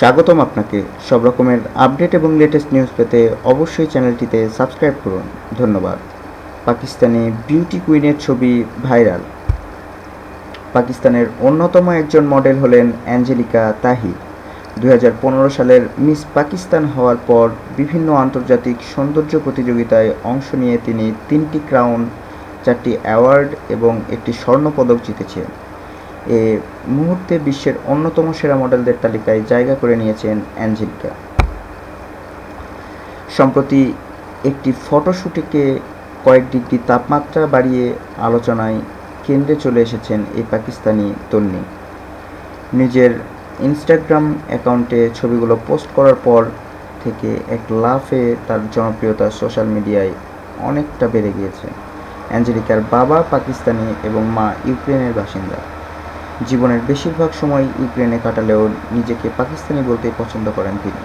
স্বাগতম আপনাকে। সব রকমের আপডেট এবং লেটেস্ট নিউজ পেতে অবশ্যই চ্যানেলটিতে সাবস্ক্রাইব করুন। ধন্যবাদ। পাকিস্তানি বিউটি কুইনের ছবি ভাইরাল। পাকিস্তানের অন্যতম একজন মডেল হলেন অ্যাঞ্জেলিকা তাহির। 2015 সালের মিস পাকিস্তান হওয়ার পর বিভিন্ন আন্তর্জাতিক সৌন্দর্য প্রতিযোগিতায় অংশ নিয়ে তিনি 3টি ক্রাউন, 4টি অ্যাওয়ার্ড এবং একটি স্বর্ণপদক জিতেছেন। এ মুহূর্তে বিশ্বের অন্যতম সেরা মডেলদের তালিকায় জায়গা করে নিয়েছেন অ্যাঞ্জেলিকা। সম্প্রতি একটি ফটোশ্যুটে কয়েক ডিগ্রি তাপমাত্রা বাড়িয়ে আলোচনায় কেন্দ্রে চলে এসেছেন এই পাকিস্তানি তরুণী। নিজের ইনস্টাগ্রাম অ্যাকাউন্টে ছবিগুলো পোস্ট করার পর থেকে এক লাফে তার জনপ্রিয়তা সোশ্যাল মিডিয়ায় অনেকটা বেড়ে গিয়েছে। অ্যাঞ্জেলিকার বাবা পাকিস্তানি এবং মা ইউক্রেনের বাসিন্দা। জীবনের বেশিরভাগ সময় ইউক্রেনে কাটালেও নিজেকে পাকিস্তানি বলতেই পছন্দ করেন তিনি।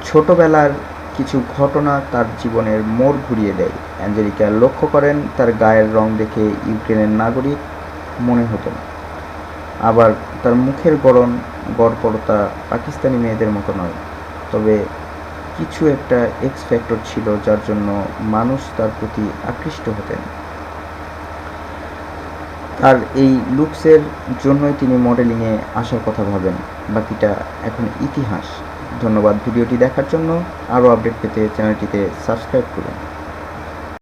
ছোটবেলার কিছু ঘটনা তার জীবনের মোড় ঘুরিয়ে দেয়। অ্যাঞ্জেলিকা লক্ষ্য করেন তার গায়ের রং দেখে ইউক্রেনের নাগরিক মনে হতো না, আবার তার মুখের গড়পড়তা পাকিস্তানি মেয়েদের মতো নয়। তবে কিছু একটা এক্স ফ্যাক্টর ছিল যার জন্য মানুষ তার প্রতি আকৃষ্ট হতেন। তার এই লুকসের জন্যই তিনি মডেলিংয়ে আসার কথা ভাবেন। বাকিটা এখন ইতিহাস। ধন্যবাদ ভিডিওটি দেখার জন্য। আরও আপডেট পেতে চ্যানেলটিতে সাবস্ক্রাইব করুন।